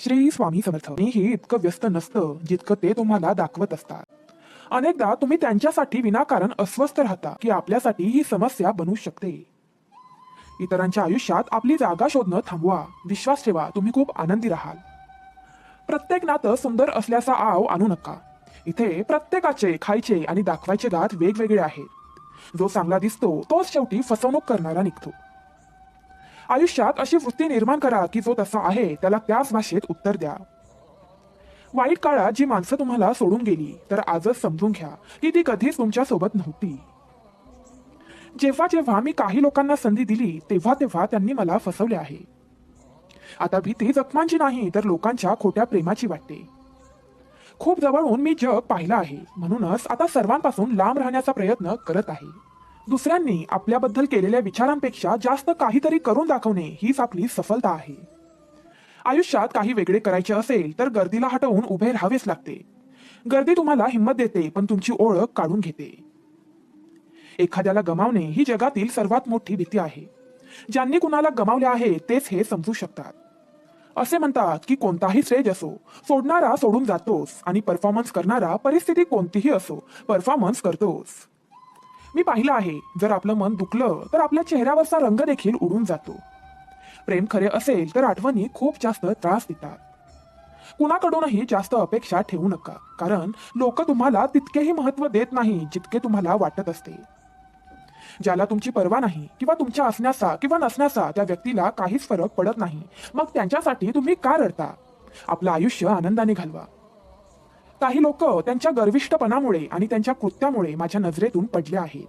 श्री स्वामी समर्थ. मीही इतकं व्यस्त नसतं जितकं ते तुम्हाला दाखवत असतात. अनेकदा तुम्ही त्यांच्यासाठी विनाकारण अस्वस्थ राहता की आपल्यासाठी ही समस्या बनू शकते. इतरांच्या आयुष्यात आपली जागा शोधणं थांबवा. विश्वास ठेवा, तुम्ही खूप आनंदी राहाल. प्रत्येक नातं सुंदर असल्याचा आव आणू नका. इथे प्रत्येकाचे खायचे आणि दाखवायचे दात वेगवेगळे आहेत. जो चांगला दिसतो तोच शेवटी फसवणूक करणारा निघतो. आयुष्यात अशी वृत्ती निर्माण करा की जो तसा आहे त्याला त्याच भाषेत उत्तर द्या. वाईट काळात जी माणसं तुम्हाला सोडून गेली तर आजच समजून घ्या की ती कधीच तुमच्या सोबत नव्हती. जेव्हा जेव्हा मी काही लोकांना संधी दिली तेव्हा तेव्हा त्यांनी मला फसवले आहे. आता भीती जखमांची नाही तर लोकांच्या खोट्या प्रेमाची वाटते. खूप जवळून मी जग पाहिलं आहे, म्हणूनच आता सर्वांपासून लांब राहण्याचा प्रयत्न करत आहे. दुसऱ्यांनी आपल्याबद्दल केलेल्या विचारांपेक्षा जास्त काहीतरी करून दाखवणे हीच आपली सफलता आहे. आयुष्यात काही वेगळे करायचे असेल तर गर्दीला हटवून उभे राहावेच लागते. गर्दी तुम्हाला हिंमत देते पण तुमची ओळख काढून घेते. एखाद्याला गमावणे ही जगातील सर्वात मोठी भीती आहे. ज्यांनी कुणाला गमावले आहे तेच हे समजू शकतात. असे म्हणतात की कोणताही स्टेज असो, सोडणारा सोडून जातोस आणि परफॉर्मन्स करणारा परिस्थिती कोणतीही असो परफॉर्मन्स करतोस. मी पाहिलं आहे, जर आपलं मन दुखलं तर आपल्या चेहऱ्यावरचा रंग देखील उडून जातो. प्रेम खरे असेल तर आठवणी खूप जास्त त्रास देतात. कुणाकडूनही जास्त अपेक्षा ठेवू नका, कारण लोक तुम्हाला तितकेही महत्त्व देत नाही जितके तुम्हाला वाटत असते. ज्याला तुमची पर्वा नाही किंवा तुमच्या असण्याचा किंवा नसण्याचा त्या व्यक्तीला काहीच फरक पडत नाही, मग त्यांच्यासाठी तुम्ही का रडता? आपलं आयुष्य आनंदाने घालवा. काही लोक त्यांच्या गर्विष्ठपणामुळे आणि त्यांच्या कृत्यामुळे माझ्या नजरेतून पडले आहेत.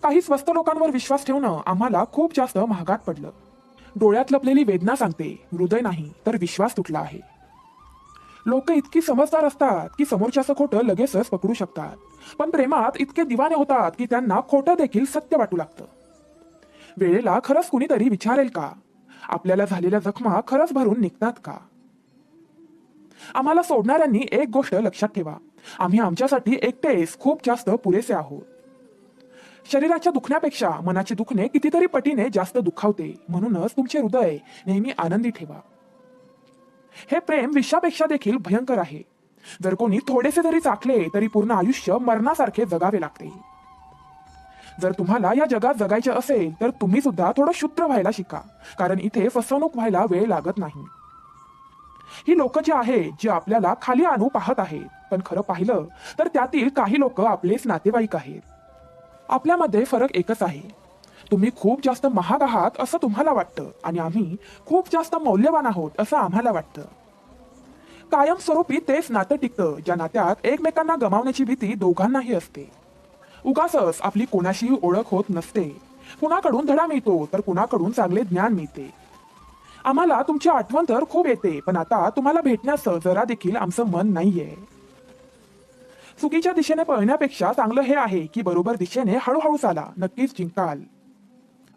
काही स्वस्त लोकांवर विश्वास ठेवणं आम्हाला खूप जास्त महागात पडलं. डोळ्यात लपलेली वेदना सांगते, हृदय नाही तर विश्वास तुटला आहे. लोक इतकी समजदार असतात की समोरच्याचं खोटं लगेचच पकडू शकतात, पण प्रेमात इतके दिवाने होतात की त्यांना खोटं देखील सत्य वाटू लागतं. वेळेला खरंच कुणीतरी विचारेल का? आपल्याला झालेल्या जखमा खरंच भरून निघतात का? आम्हाला सोडणाऱ्यांनी एक गोष्ट लक्षात ठेवा, आम्ही आमच्यासाठी एकटेच खूप जास्त पुरेसे आहोत. शरीराच्या दुखण्यापेक्षा मनाचे दुखणे कितीतरी पटीने जास्त दुखावते. म्हणूनच तुमचे हृदय नेहमी आनंदी ठेवा. हे प्रेम विषापेक्षा देखील भयंकर आहे. जर कोणी थोडेसे जरी चाखले तरी पूर्ण आयुष्य मरणासारखे जगावे लागते. जर तुम्हाला या जगात जगायचे असेल तर तुम्ही सुद्धा थोडं शुद्ध व्हायला शिका, कारण इथे फसवणूक व्हायला वेळ लागत नाही. ही लोक जी आहेत, जी आपल्याला खाली आणू पाहत आहेत, पण खरं पाहिलं तर त्यातील काही लोक आपलेच नातेवाईक आहेत. आपल्यामध्ये फरक एकच आहे, तुम्ही खूप जास्त महाग आहात असं तुम्हाला वाटतं आणि आम्ही खूप जास्त मौल्यवान आहोत असं आम्हाला वाटतं. कायमस्वरूपी तेच नातं टिकतं ज्या नात्यात एकमेकांना गमावण्याची भीती दोघांनाही असते. उगाचच आपली कोणाशीही ओळख होत नसते. कुणाकडून धडा मिळतो तर कुणाकडून चांगले ज्ञान मिळते. आम्हाला तुमची आठवण तर खूप येते, पण आता तुम्हाला भेटण्याचं जरा देखील आमचं मन नाहीये. चुकीच्या दिशेने पळण्यापेक्षा चांगलं हे आहे की बरोबर दिशेने हळूहळू चाला, नक्कीच जिंकाल.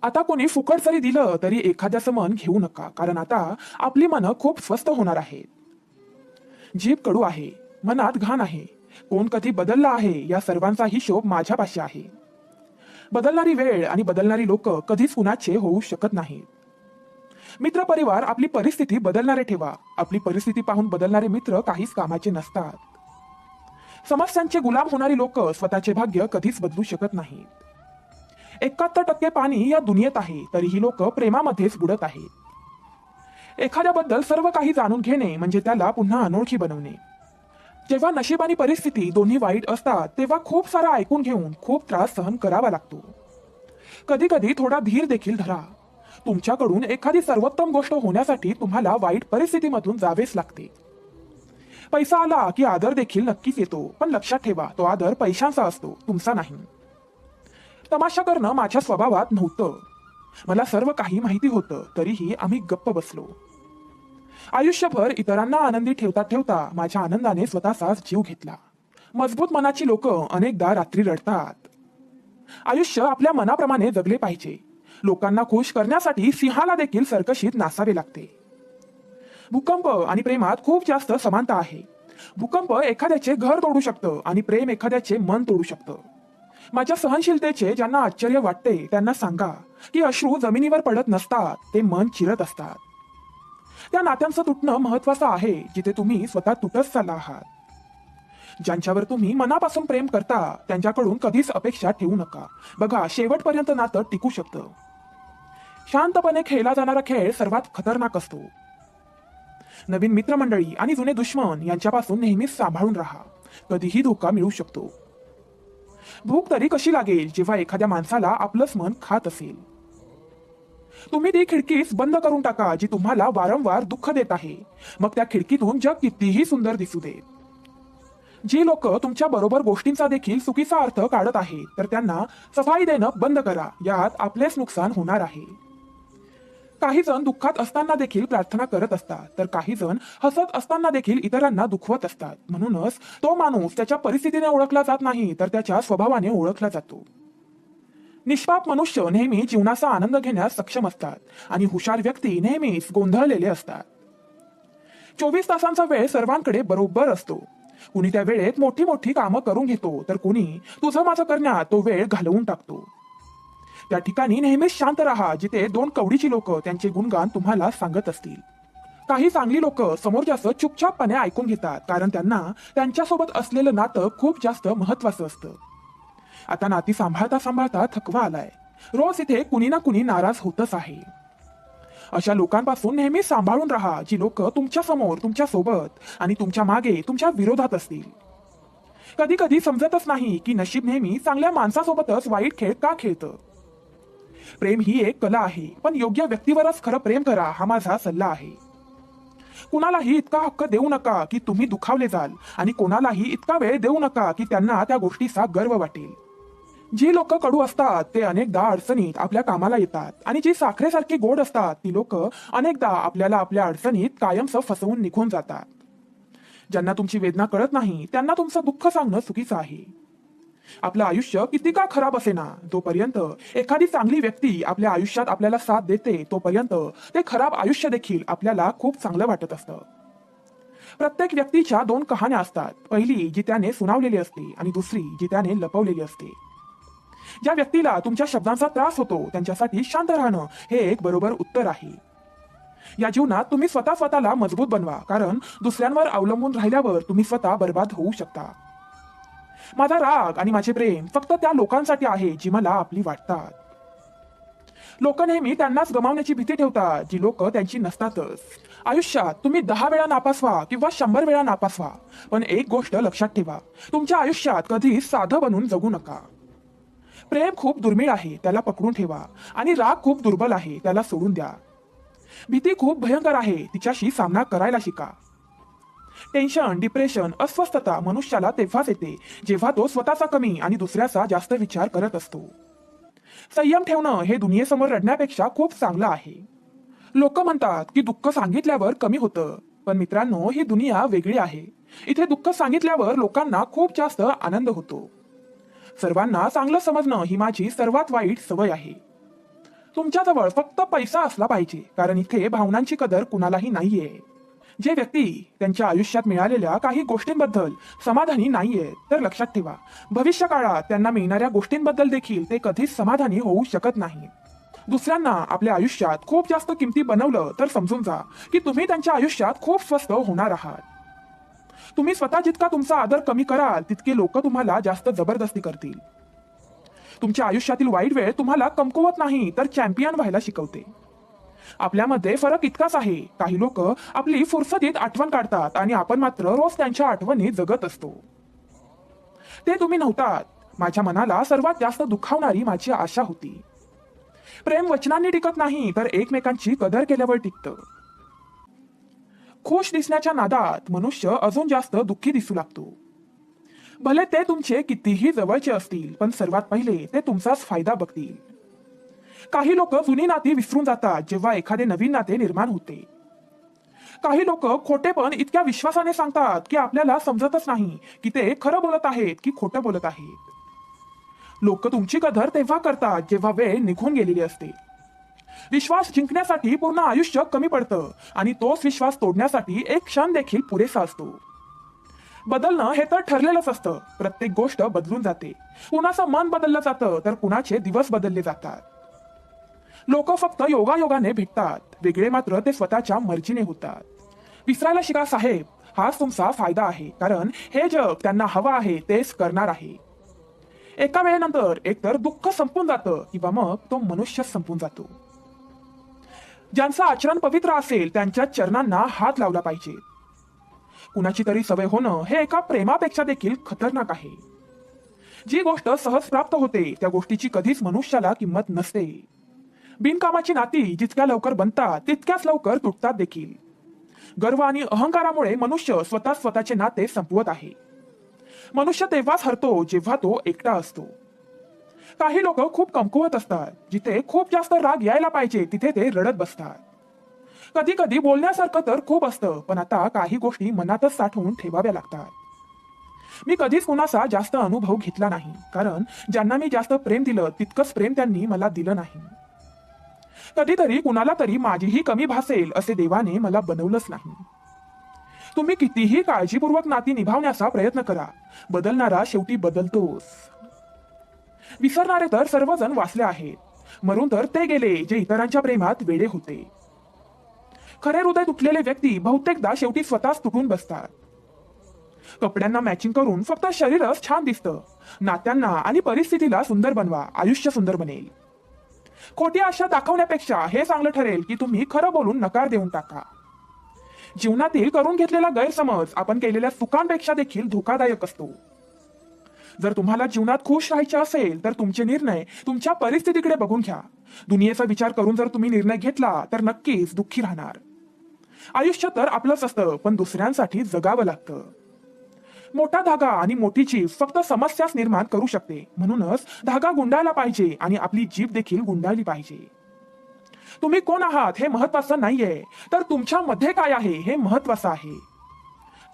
आता कोणी फुकट जरी दिलं तरी एखाद्याचं मन घेऊ नका, कारण आता आपली मनं खूप स्वस्त होणार आहेत. जीभ कडू आहे, मनात घाण आहे, कोण कधी बदलला आहे या सर्वांचा हिशोब माझ्यापाशी आहे. बदलणारी वेळ आणि बदलणारी लोक कधीच कुणाचे होऊ शकत नाहीत. मित्र परिवार आपली परिस्थिती बदलणारे ठेवा. आपली परिस्थिती पाहून बदलणारे मित्र काहीच कामाचे नसतात. समस्यांचे गुलाम होणारी लोक स्वतःचे भाग्य कधीच बदलू शकत नाहीत. 71% पाणी या दुनियेत आहे तरीही लोक प्रेमामध्येच बुडत आहेत. एखाद्याबद्दल सर्व काही जाणून घेणे म्हणजे त्याला पुन्हा अनोळखी बनवणे. जेव्हा नशीब आणि परिस्थिती दोन्ही वाईट असतात तेव्हा खूप सारा ऐकून घेऊन खूप त्रास सहन करावा लागतो. कधी कधी थोडा धीर देखील धरा. तुमच्याकडून एखादी सर्वोत्तम गोष्ट होण्यासाठी तुम्हाला वाईट परिस्थितीमधून जावेच लागते. पैसा आला की आदर देखील नक्कीच येतो, पण लक्षात ठेवा तो आदर पैशांचा असतो, तुमचा नाही. तमाशा करणं माझ्या स्वभावात नव्हतं. मला सर्व काही माहिती होतं तरीही आम्ही गप्प बसलो. आयुष्यभर इतरांना आनंदी ठेवता ठेवता माझ्या आनंदाने स्वतःचाच जीव घेतला. मजबूत मनाची लोक अनेकदा रात्री रडतात. आयुष्य आपल्या मनाप्रमाणे जगले पाहिजे. लोकांना खुश करण्यासाठी सिंहाला देखील सर्कशीत नाचावे लागते. भूकंप आणि प्रेमात खूप जास्त समानता आहे. भूकंप एखाद्याचे घर तोडू शकतं आणि प्रेम एखाद्याचे मन तोडू शकतं. माझ्या सहनशीलतेचे ज्यांना आश्चर्य वाटते त्यांना सांगा की अश्रू जमिनीवर पडत नसतात, ते मन चिरत असतात. त्या नात्यांचं तुटणं महत्वाचं आहे जिथे तुम्ही स्वतः तुटत चालला आहात. ज्यांच्यावर तुम्ही मनापासून प्रेम करता त्यांच्याकडून कधीच अपेक्षा ठेवू नका. बघा, शेवटपर्यंत नातं टिकू शकतं. शांतपणे खेळला जाणारा खेळ सर्वात खतरनाक असतो. नवीन मित्रमंडळी आणि जुने दुश्मन यांच्यापासून नेहमीच सांभाळून राहा. कधीही धोका मिळू शकतो. भूक तरी कशी लागेल जेव्हा एखाद्या माणसाला आपलंच मन खात असेल. तुम्ही ती खिडकीच बंद करून टाका जी तुम्हाला वारंवार दुःख देत आहे. मग त्या खिडकीतून जग कितीही सुंदर दिसू दे. जी लोक तुमच्या बरोबर गोष्टींचा देखील चुकीचा अर्थ काढत आहेत तर त्यांना सफाई देणं बंद करा. यात आपलेच नुकसान होणार आहे. काही जण दुःखात असताना देखील प्रार्थना करत असतात तर काही जण हसत असताना देखील इतरांना दुखवत असतात. म्हणूनच तो माणूस त्याच्या परिस्थितीने ओळखला जात नाही तर त्याच्या स्वभावाने ओळखला जातो. निष्पाप मनुष्य नेहमी जीवनाचा आनंद घेण्यास सक्षम असतात आणि हुशार व्यक्ती नेहमीच गोंधळलेले असतात. 24 तासांचा वेळ सर्वांकडे बरोबर असतो. कुणी त्या वेळेत मोठी मोठी कामं करून घेतो तर कुणी तुझं माझं करण्यात तो वेळ घालवून टाकतो. त्या ठिकाणी नेहमीच शांत राहा जिथे 2 कवडीची लोक त्यांचे गुणगान तुम्हाला सांगत असतील. काही चांगली लोक समोरच्याचं चुपचापपणे ऐकून घेतात कारण त्यांना त्यांच्यासोबत असलेलं नातं खूप जास्त महत्वाचं असतं. आता नाती सांभाळता सांभाळता थकवा आलाय. रोज इथे कुणी ना कुणी नाराज होतच आहे. अशा लोकांपासून नेहमी सांभाळून राहा जी लोक तुमच्या समोर, तुमच्या सोबत आणि तुमच्या मागे तुमच्या विरोधात असतील. कधी कधी समजतच नाही की नशीब नेहमी चांगल्या माणसासोबतच वाईट खेळ का खेळतं. प्रेम ही एक कला आहे पण योग्य व्यक्तीवरच खरं प्रेम करा हा माझा सल्ला आहे. कुणालाही इतका हक्क देऊ नका की तुम्ही दुखावले जाल आणि कोणालाही इतका वेळ देऊ नका की त्यांना त्या गोष्टीचा गर्व वाटेल. जी लोक कडू असतात ते अनेकदा अडचणीत आपल्या कामाला येतात आणि जी साखरेसारखी गोड असतात ती लोक अनेकदा आपल्याला आपल्या अडचणीत कायमचं फसवून निघून जातात. ज्यांना तुमची वेदना कळत नाही त्यांना तुमचं दुःख सांगणं चुकीचं आहे. आपलं आयुष्य किती का खराब असेना जोपर्यंत एखादी चांगली व्यक्ती आपल्या आयुष्यात आपल्याला साथ देते तोपर्यंत ते खराब आयुष्य देखील आपल्याला खूप चांगलं वाटत असतं. प्रत्येक व्यक्तीच्या 2 कहाण्या असतात. पहिली जी त्याने सुनावलेली असते आणि दुसरी जी त्याने लपवलेली असते. ज्या व्यक्तीला तुमच्या शब्दांचा त्रास होतो त्यांच्यासाठी शांत राहणं हे एक बरोबर उत्तर आहे. या जीवनात तुम्ही स्वतःला मजबूत बनवा कारण दुसऱ्यांवर अवलंबून राहिल्यावर तुम्ही स्वतः बर्बाद होऊ शकता. माझा राग आणि माझे प्रेम फक्त त्या लोकांसाठी आहे जी मला आपली वाटतात. लोक नेहमी त्यांनाच गमावण्याची भीती ठेवतात जी लोक त्यांची नसतातच. आयुष्यात तुम्ही 10 वेळा नापास किंवा 100 वेळा नापास पण एक गोष्ट लक्षात ठेवा, तुमच्या आयुष्यात कधी साधं बनून जगू नका. प्रेम खूप दुर्मिळ आहे त्याला पकडून ठेवा आणि राग खूप दुर्बल आहे त्याला सोडून द्या. भीती खूप भयंकर आहे तिच्याशी सामना करायला शिका. टेन्शन, डिप्रेशन, अस्वस्थता मनुष्याला तेव्हाच येते जेव्हा तो स्वतःचा कमी आणि दुसऱ्याचा जास्त विचार करत असतो. संयम ठेवणं हे दुनियेसमोर रडण्यापेक्षा खूप चांगलं आहे. लोक म्हणतात की दुःख सांगितल्यावर कमी होतं पण मित्रांनो ही दुनिया वेगळी आहे. इथे दुःख सांगितल्यावर लोकांना खूप जास्त आनंद होतो. सर्वांना चांगलं समजणं ही माझी सर्वात वाईट सवय आहे. तुमच्याजवळ फक्त पैसा असला पाहिजे कारण इथे भावनांची कदर कुणालाही नाहीये. जे व्यक्ती त्यांच्या आयुष्यात मिळालेल्या काही गोष्टींबद्दल समाधानी नाहीये तर लक्षात ठेवा भविष्य काळात त्यांना मिळणाऱ्या गोष्टींबद्दल देखील ते कधीच समाधानी होऊ शकत नाही. दुसऱ्यांना आपल्या आयुष्यात खूप जास्त किमती बनवलं तर समजून जा की तुम्ही त्यांच्या आयुष्यात खूप स्वस्त होणार आहात. तुम्ही स्वतः जितका तुमचा आदर कमी कराल तितके लोक तुम्हाला जास्त जबरदस्ती करतील. तुमच्या आयुष्यातील वाईट वेळ तुम्हाला कमकुवत नाही तर चॅम्पियन व्हायला शिकवते. आपल्यामध्ये फरक इतकाच आहे, काही लोक आपली फुरसतीत आठवण काढतात आणि आपण मात्र रोज त्यांच्या आठवणी जगत असतो. ते तुम्ही नव्हतात. माझ्या मनाला सर्वात जास्त दुखावणारी माझी आशा होती. प्रेम वचनांनी टिकत नाही तर एकमेकांची कदर केल्यावर टिकतं. खुश दिसण्याच्या नादात मनुष्य अजून जास्त दुःखी दिसू लागतो. भले ते तुमचे कितीही जवळचे असतील पण सर्वात पहिले ते तुमचाच फायदा बघतील. काही लोक जुनी नाती विसरून जातात जेव्हा एखादे नवीन नाते निर्माण होते. काही लोक खोटेपण इतक्या विश्वासाने सांगतात की आपल्याला समजतच नाही की ते खरं बोलत आहेत की खोटं बोलत आहेत. लोक तुमची कदर तेव्हा करतात जेव्हा वेळ निघून गेलेली असते. विश्वास जिंकण्यासाठी पूर्ण आयुष्य कमी पडतं आणि तोच विश्वास तोडण्यासाठी एक क्षण देखील पुरेसा असतो. बदलणं हे तर ठरलेलंच असतं. प्रत्येक गोष्ट बदलून जाते. कुणाचं मन बदललं जातं तर कुणाचे दिवस बदलले जातात. लोक फक्त योगायोगाने भेटतात, वेगळे मात्र ते स्वतःच्या मर्जीने होतात. विसरायला शिका साहेब, हाच तुमचा फायदा आहे, कारण हे जग त्यांना हवं आहे तेच करणार आहे. एका वेळेनंतर एकतर दुःख संपून जातं किंवा मग तो मनुष्य संपून जातो. ज्यांचं आचरण पवित्र असेल त्यांच्या चरणांना हात लावला पाहिजे. कुणाची तरी सवय होणं हे एका प्रेमापेक्षा देखील खतरनाक आहे. जी गोष्ट सहज प्राप्त होते त्या गोष्टीची कधीच मनुष्याला किंमत नसते. बिनकामाची नाती जितक्या लवकर बनतात तितक्याच लवकर तुटतात देखील. गर्व आणि अहंकारामुळे मनुष्य स्वतःचे नाते संपवत आहे. मनुष्य तेव्हाच हरतो जेव्हा तो एकटा असतो. काही लोक खूप कमकुवत असतात, जिथे खूप जास्त राग यायला पाहिजे तिथे ते रडत बसतात. कधी कधी बोलण्यासारखं तर खूप असतं, पण आता काही गोष्टी मनातच साठवून ठेवाव्या लागतात. मी कधीच कुणाचा जास्त अनुभव घेतला नाही, कारण ज्यांना मी जास्त प्रेम दिलं तितकंच प्रेम त्यांनी मला दिलं नाही. कधीतरी कुणाला तरी माझीही कमी भासेल असे देवाने मला बनवलंच नाही. तुम्ही कितीही काळजीपूर्वक नाती निभावण्याचा प्रयत्न करा, बदलणारा शेवटी बदलतोच. विसरणारे तर सर्वजण वाचले आहेत, मरून तर ते गेले जे इतरांच्या प्रेमात वेडे होते. खरे हृदय तुटलेले व्यक्ती बहुतेकदा शेवटी स्वतःच तुटून बसतात. कपड्यांना मॅचिंग करून फक्त शरीरच छान दिसतं. नात्यांना आणि परिस्थितीला सुंदर बनवा, आयुष्य सुंदर बनेल. खोटी आशा दाखवण्यापेक्षा हे चांगलं ठरेल की तुम्ही खरं बोलून नकार देऊन टाका. जीवनातील करून घेतलेला गैरसमज आपण केलेल्या चुकांपेक्षा देखील धोकादायक असतो. जर तुम्हाला जीवनात खुश राहायचे असेल तर तुमचे निर्णय तुमच्या परिस्थितीकडे बघून घ्या. दुनियेचा विचार करून जर तुम्ही निर्णय घेतला तर नक्कीच दुःखी राहणार. आयुष्य तर आपलंच असतं, पण दुसऱ्यांसाठी जगावं लागतं. मोठा धागा आणि मोठी जीभ फक्त समस्याच निर्माण करू शकते. म्हणूनच धागा गुंडाळला पाहिजे आणि आपली जीभ देखील गुंडाळली पाहिजे. तुम्ही कोण आहात हे महत्वाचं नाहीये, तर तुमच्या मध्ये काय आहे हे महत्वाचं आहे.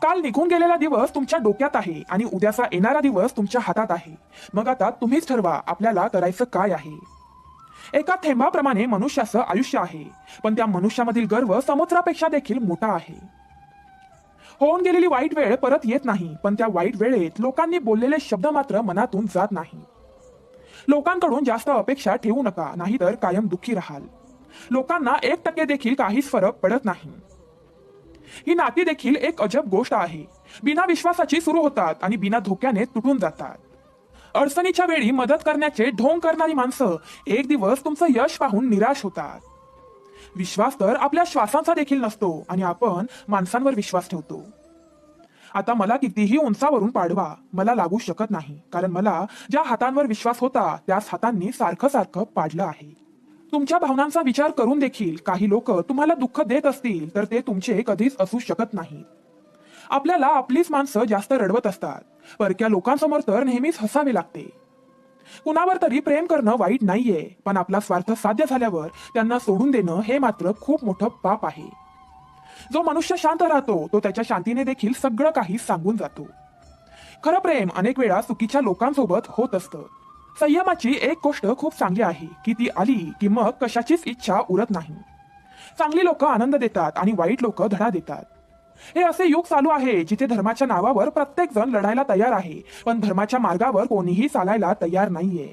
काल निघून गेलेला दिवस तुमच्या डोक्यात आहे आणि उद्याचा येणारा दिवस तुमच्या हातात आहे. मग आता तुम्हीच ठरवा आपल्याला करायचं काय आहे. एका थेंबाप्रमाणे मनुष्याचं आयुष्य आहे, पण त्या मनुष्यामधील गर्व समुद्रापेक्षा देखील मोठा आहे. होऊन गेलेली वाईट वेळ परत येत नाही, पण त्या वाईट वेळेत लोकांनी बोललेले शब्द मात्र मनातून जात नाही. लोकांकडून जास्त अपेक्षा ठेवू नका, नाहीतर कायम दुःखी राहाल. लोकांना 1% देखील काहीच फरक पडत नाही. ही नाती देखील एक अजब गोष्ट आहे. बिना विश्वासाची सुरू होतात आणि बिना धोक्याने तुटून जातात. अडचणीच्या वेळी मदत करण्याचे ढोंग करणारी माणसं एक दिवस तुमचं यश पाहून निराश होतात. विश्वास तर आपल्या श्वासांचा देखील नसतो आणि आपण माणसांवर विश्वास ठेवतो. आता मला कितीही उंचावरून पाडवा, मला लागू शकत नाही, कारण मला ज्या हातांवर विश्वास होता त्याच हातांनी सारखं सारखं पाडलं आहे. तुमच्या भावनांचा विचार करून देखील काही लोक तुम्हाला दुःख देत असतील तर ते तुमचे कधीच असू शकत नाही. आपल्याला आपलीच माणसं जास्त रडवत असतात, परक्या लोकांसमोर तर नेहमीच हसावे लागते. कुणावर तरी प्रेम करणं वाईट नाहीये, पण आपला स्वार्थ साध्य झाल्यावर त्यांना सोडून देणं हे मात्र खूप मोठं पाप आहे. जो मनुष्य शांत राहतो तो त्याच्या शांतीने देखील सगळं काही सांगून जातो. खरं प्रेम अनेक वेळा चुकीच्या लोकांसोबत होत असतं. संयमाची एक गोष्ट खूप चांगली आहे की ती आली की मग कशाचीच इच्छा उरत नाही. चांगली लोक आनंद देतात आणि वाईट लोक धडा देतात. हे असे युग चालू आहे जिथे धर्माच्या नावावर प्रत्येक जण लढायला तयार आहे, पण धर्माच्या मार्गावर कोणीही चालायला तयार नाहीये.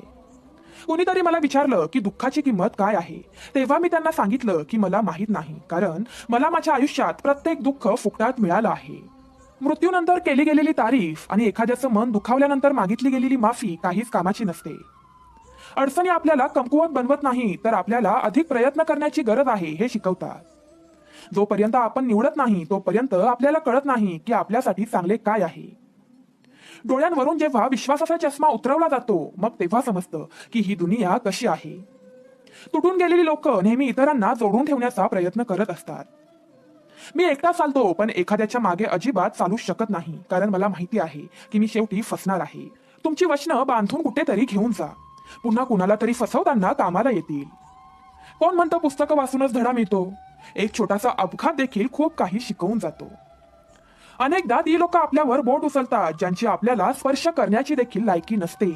कोणीतरी मला विचारलं की दुःखाची किंमत काय आहे, तेव्हा मी त्यांना सांगितलं की मला माहित नाही, कारण मला माझ्या आयुष्यात प्रत्येक दुःख फुकटात मिळालं आहे. मृत्यूनंतर केली गेलेली तारीफ आणि एखाद्याचं मन दुखावल्यानंतर मागितली गेलेली माफी काहीच कामाची नसते. अडचणी आपल्याला कमकुवत बनवत नाही, तर आपल्याला अधिक प्रयत्न करण्याची गरज आहे हे शिकवतात. जोपर्यंत आपण निवडत नाही तोपर्यंत आपल्याला कळत नाही की आपल्यासाठी चांगले काय आहे. डोळ्यांवरून जेव्हा विश्वासाचा चष्मा उतरवला जातो मग तेव्हा समजतं की ही दुनिया कशी आहे. तुटून गेलेली लोक नेहमी इतरांना जोडून ठेवण्याचा प्रयत्न करत असतात. मी एकटा चालतो पण एखाद्याच्या मागे अजिबात चालू शकत नाही, कारण मला माहिती आहे की मी शेवटी फसणार आहे. तुमची वचनं बांधून कुठेतरी घेऊन जा, पुन्हा कुणाला तरी फसवताना कामाला येतील. कोण म्हणतं पुस्तकं वाचूनच धडा मिळतो? एक छोटासा अपघात देखील खूप काही शिकवून जातो. अनेकदा ती लोक आपल्यावर बोट उचलतात ज्यांची आपल्याला स्पर्श करण्याची देखील लायकी नसते.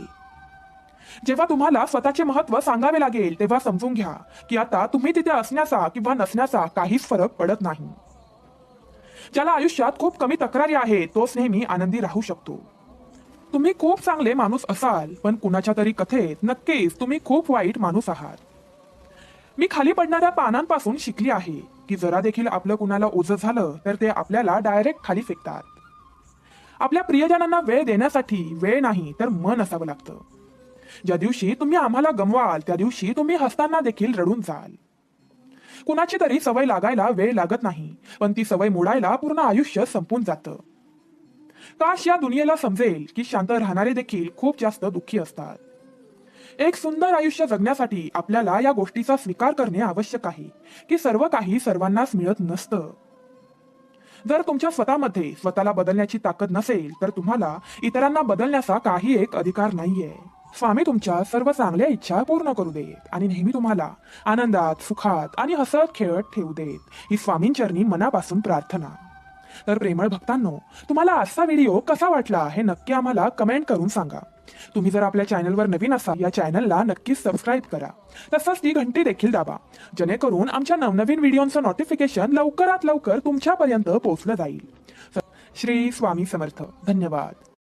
जेव्हा तुम्हाला स्वतःचे महत्व सांगावे लागेल तेव्हा समजून घ्या की आता तुम्ही तिथे असण्याचा किंवा नसण्याचा काहीच फरक पडत नाही. ज्याला आयुष्यात खूप कमी तक्रारी आहे तोच नेहमी आनंदी राहू शकतो. तुम्ही खूप चांगले माणूस असाल, पण कुणाच्या तरी कथेत नक्कीच तुम्ही खूप वाईट माणूस आहात. मी खाली पडणाऱ्या पानांपासून शिकली आहे की जरा देखील आपलं कुणाला ओझं झालं तर ते आपल्याला डायरेक्ट खाली फेकतात. आपल्या प्रियजनांना वेळ देण्यासाठी वेळ नाही तर मन असावं लागतं. ज्या दिवशी तुम्ही आम्हाला गमवाल त्या दिवशी तुम्ही हसताना देखील रडून जाल. कुणाची तरी सवय लागायला वेळ लागत नाही, पण ती सवय मोडायला पूर्ण आयुष्य संपून जातं. काश या दुनियेला समजेल की शांत राहणारे देखील खूप जास्त दुःखी असतात. एक सुंदर आयुष्य जगण्यासाठी आपल्याला या गोष्टीचा स्वीकार करणे आवश्यक आहे की सर्व काही सर्वांनाच मिळत नसतं. जर तुमच्या स्वतःमध्ये स्वतःला बदलण्याची ताकद नसेल तर तुम्हाला इतरांना बदलण्याचा काही एक अधिकार नाहीये. स्वामी तुमच्या सर्व चांगल्या इच्छा पूर्ण करू देत आणि नेहमी तुम्हाला आनंदात, सुखात आणि हसत खेळत ठेवू देत, ही स्वामींचरणी मनापासून प्रार्थना. तर प्रेमळ भक्तांनो, तुम्हाला आजचा व्हिडिओ कसा वाटला हे नक्की आम्हाला कमेंट करून सांगा. तुम्ही जर आपल्या चॅनलवर नवीन असाल या चॅनलला नक्कीच सबस्क्राईब करा. तसंच ती घंटी देखील दाबा, जेणेकरून आमच्या नवनवीन व्हिडिओचं नोटिफिकेशन लवकरात लवकर तुमच्यापर्यंत पोहोचलं जाईल. श्री स्वामी समर्थ. धन्यवाद.